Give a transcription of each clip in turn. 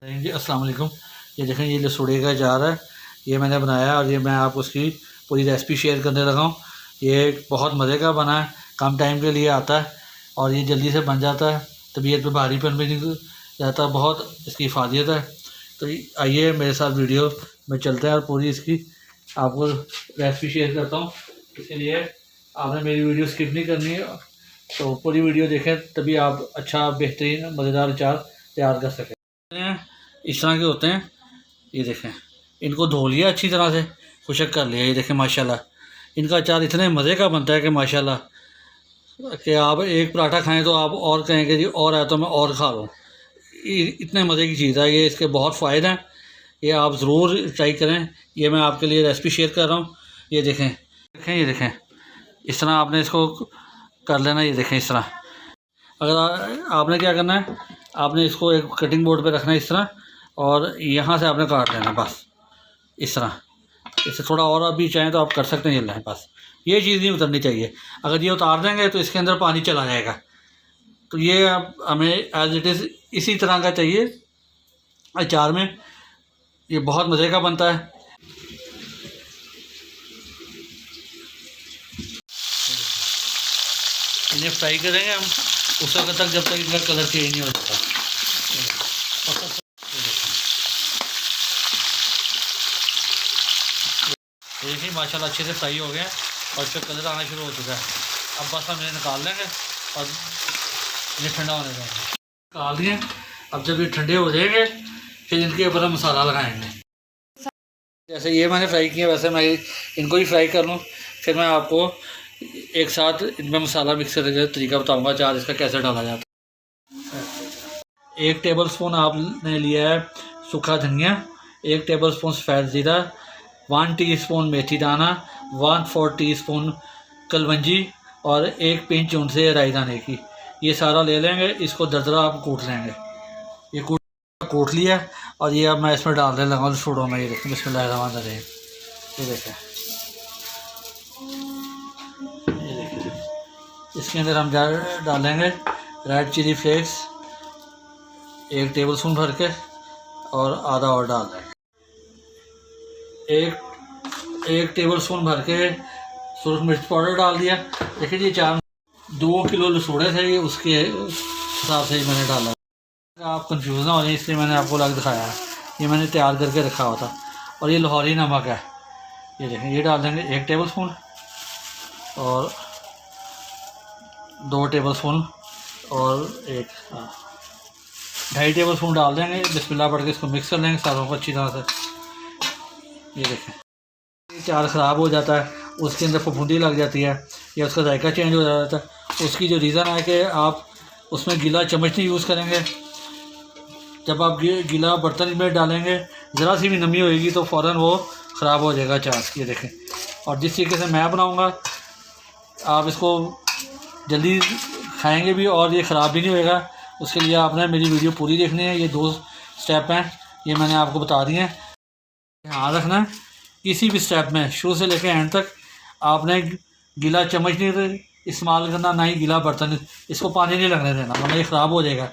जी अस्सलाम वालेकुम। ये देखें, ये लसूड़े का अचार है। ये मैंने बनाया और ये मैं आपको उसकी पूरी रेसिपी शेयर करने लगा हूँ। ये बहुत मज़े का बना है, कम टाइम के लिए आता है और ये जल्दी से बन जाता है। तबीयत पे भारीपन भी नहीं रहता, बहुत इसकी हिफाजत है। तो आइए मेरे साथ वीडियो में चलते हैं और पूरी इसकी आपको रेसिपी शेयर करता हूँ। इसके लिए आपने मेरी वीडियो स्किप नहीं करनी है, तो पूरी वीडियो देखें, तभी आप अच्छा बेहतरीन मज़ेदार अचार तैयार कर सकें। इस तरह के होते हैं, ये देखें। इनको धो लिया अच्छी तरह से, खुशक कर लिया। ये देखें माशाल्लाह, इनका अचार इतने मज़े का बनता है कि माशाल्लाह कि आप एक पराठा खाएं तो आप और कहेंगे जी और है तो मैं और खा लूँ। इतने मज़े की चीज़ है ये, इसके बहुत फ़ायदे हैं। ये आप ज़रूर ट्राई करें। ये मैं आपके लिए रेसिपी शेयर कर रहा हूँ। ये देखें देखें, ये देखें, इस तरह आपने इसको कर लेना। ये देखें, इस तरह अगर आपने क्या करना है, आपने इसको एक कटिंग बोर्ड पे रखना है इस तरह, और यहाँ से आपने काट लेना बस इस तरह। इससे थोड़ा और अभी चाहें तो आप कर सकते हैं। ये लें, बस ये चीज़ नहीं उतरनी चाहिए। अगर ये उतार देंगे तो इसके अंदर पानी चला जाएगा। तो ये आप हमें एज इट इज़ इसी तरह का चाहिए अचार में। ये बहुत मज़े का बनता है। इन्हें फ्राई करेंगे हम उस वक्त तक जब तक इनका कलर चेंज नहीं हो जाता। देखिए माशाल्लाह अच्छे से फ्राई हो गया और इस पर कलर आना शुरू हो चुका है। अब बस हम इन्हें निकाल लेंगे और इन्हें ठंडा होने देंगे। निकाल दिए। अब जब ये ठंडे हो जाएंगे फिर इनके ऊपर हम मसाला लगाएंगे। जैसे ये मैंने फ्राई किया वैसे मैं इनको भी फ्राई कर लूँ, फिर मैं आपको एक साथ इनमें मसाला मिक्स करने का तरीका बताऊँगा, अचार इसका कैसे डाला जाता है। 1 टेबल स्पून आपने लिया है सूखा धनिया, 1 टेबल स्पून सफ़ेद ज़ीरा, 1 टीस्पून मेथी दाना, 1/4 टीस्पून कलवंजी और 1 पिंच उनसे राई दाने की। ये सारा ले लेंगे, इसको दरदरा आप कूट लेंगे। ये कूट लिया और ये अब मैं इसमें डालने लगा लसूड़ों में। ये देखें, बिस्मिल्लाहिर्रहमानिर्रहीम। ये देखें, ये देखें, इसके अंदर हम डालेंगे red chilli flakes 1 tablespoon भर के और आधा और डाल देंगे। एक टेबल स्पून भर के सुरख मिर्च पाउडर डाल दिया। देखिए जी, 2 किलो लसूड़े थे, ये उसके हिसाब से ही मैंने डाला। आप कंफ्यूज ना हो जाए इसलिए मैंने आपको अलग दिखाया है। ये मैंने तैयार करके रखा हुआ था। और ये लाहौरी नमक है, ये देखें, ये डाल देंगे 1 टेबल स्पून और 2 टेबल स्पून और 2.5 टेबल स्पून डाल देंगे। बिस्मिल्लाह पढ़ के इसको मिक्स कर लेंगे सारों को अच्छी तरह से। ये देखें, अचार ख़राब हो जाता है, उसके अंदर फफूंदी लग जाती है या उसका जायका चेंज हो जाता है। उसकी जो रीज़न है कि आप उसमें गीला चम्मच नहीं यूज़ करेंगे। जब आप गीला बर्तन में डालेंगे, ज़रा सी भी नमी होएगी तो फ़ौरन वो ख़राब हो जाएगा अचार। ये देखें, और जिस तरीके से मैं बनाऊँगा आप इसको जल्दी खाएँगे भी और ये ख़राब भी नहीं होएगा। उसके लिए आपने मेरी वीडियो पूरी देखनी है। ये 2 स्टेप हैं, ये मैंने आपको बता दिए हैं। ध्यान रखना है किसी भी स्टेप में शुरू से लेकर एंड तक आपने गीला चम्मच नहीं इस्तेमाल करना, ना ही गीला बर्तन। इसको पानी नहीं लगने देना वरना ये ख़राब हो जाएगा।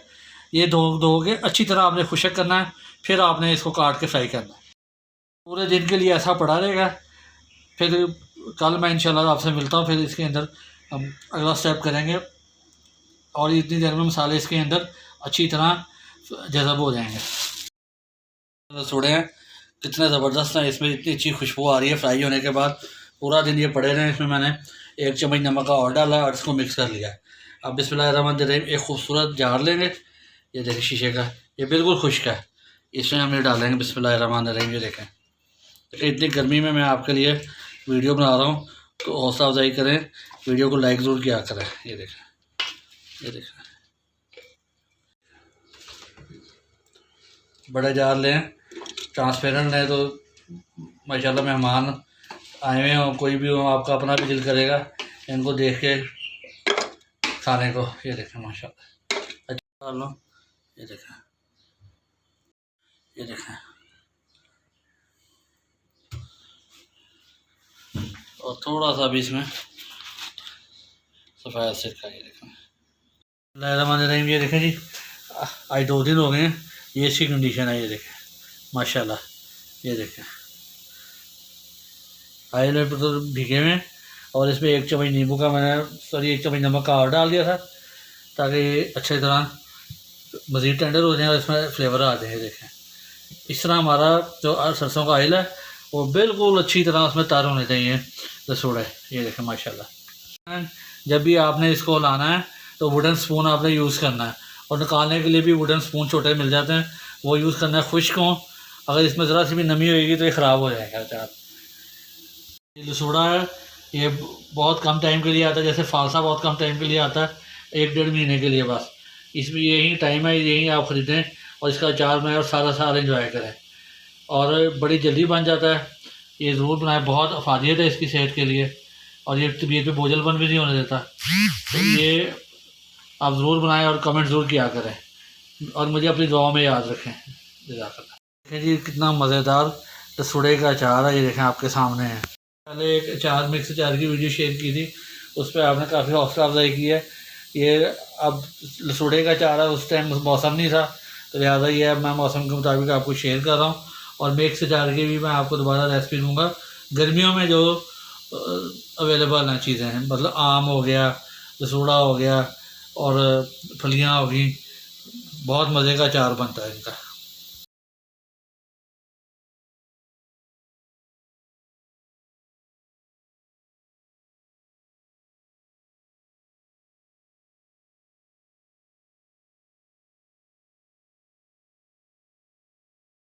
ये धो के अच्छी तरह आपने खुशक करना है, फिर आपने इसको काट के फ्राई करना है। पूरे दिन के लिए ऐसा पड़ा रहेगा। फिर कल मैं इंशाल्लाह आपसे मिलता हूँ, फिर इसके अंदर हम अगला स्टेप करेंगे और इतनी देर में मसाले इसके अंदर अच्छी तरह जज़ब हो जाएंगे। लसूड़े हैं कितने ज़बरदस्त हैं, इसमें इतनी अच्छी खुशबू आ रही है फ्राई होने के बाद। पूरा दिन ये पड़े रहे। इसमें मैंने 1 चम्मच नमक का और डाला और इसको मिक्स कर लिया। अब बिस्मिल्लाहिर्रहमानिर्रहीम एक खूबसूरत जार लेंगे। ये देखें शीशे का, ये बिल्कुल खुश्क है, इसमें हम ये डालेंगे बिस्मिल्लाहिर्रहमानिर्रहीम। ये देखें, इतनी गर्मी में मैं आपके लिए वीडियो बना रहा हूँ, तो हौसला अफजाई करें, वीडियो को लाइक ज़रूर किया करें। ये देखें, ये देखें, बड़े जार लें, ट्रांसपेरेंट लें तो माशाल्लाह मेहमान आए हुए हों, कोई भी हो, आपका अपना भी दिल करेगा इनको देख के खाने को। ये देखें माशाल्लाह, अच्छा डाल लो। ये देखें, ये देखें, और थोड़ा सा भी इसमें सफ़ेद सिरका। ये देखें, बिस्मिल्लाहिर्रहमानिर्रहीम। ये देखें जी, आज 2 दिन हो गए हैं ये इसकी कंडीशन है, ये देखें माशाल्लाह। ये देखें आयल में तो भीगे हुए हैं, और इसमें 1 चम्मच नींबू का मैंने 1 चम्मच नमक का और डाल दिया था ताकि अच्छी तरह मज़ीद टेंडर हो जाए और इसमें फ्लेवर आ जाए। देखें इस तरह हमारा जो सरसों का आयल है वो बिल्कुल अच्छी तरह उसमें तैयार होने चाहिए रसोड़ा। ये देखें माशाल्लाह। जब भी आपने इसको लाना है तो वुडन स्पून आपने यूज़ करना है, और निकालने के लिए भी वुडन स्पून छोटे मिल जाते हैं, वो यूज़ करना है। खुश्क हों, अगर इसमें ज़रा सी भी नमी होएगी तो ये ख़राब हो जाएगा अचार। ये लसूड़ा है, ये बहुत कम टाइम के लिए आता है, जैसे फालसा बहुत कम टाइम के लिए आता है, 1-1.5 महीने के लिए बस। इसमें यही टाइम है, यही आप ख़रीदें और इसका अचार बनाएं और सारा साल इंजॉय करें, और बड़ी जल्दी बन जाता है। ये ज़रूर बनाएं, बहुत अफादियत है इसकी सेहत के लिए, और ये तबीयत पे बोझलपन भी नहीं होने देता। तो ये आप ज़रूर बनाएं और कमेंट ज़रूर किया करें, और मुझे अपनी दुआओं में याद रखें। देखें जी कितना मज़ेदार लसूड़े का अचार है, ये देखें आपके सामने है। पहले एक अचार मिक्स अचार की वीडियो शेयर की थी, उस पर आपने काफ़ी हौसला अफजाई की है। ये अब लसूड़े का अचार है, उस टाइम मौसम नहीं था, तो लिहाजा ये मैं मौसम के मुताबिक आपको शेयर कर रहा हूँ। और मिक्स अचार की भी मैं आपको दोबारा रेसिपी दूँगा। गर्मियों में जो अवेलेबल हैं चीज़ें हैं, मतलब आम हो गया, लसूड़ा हो गया और फलियाँ हो गई, बहुत मज़े का अचार बनता है इनका।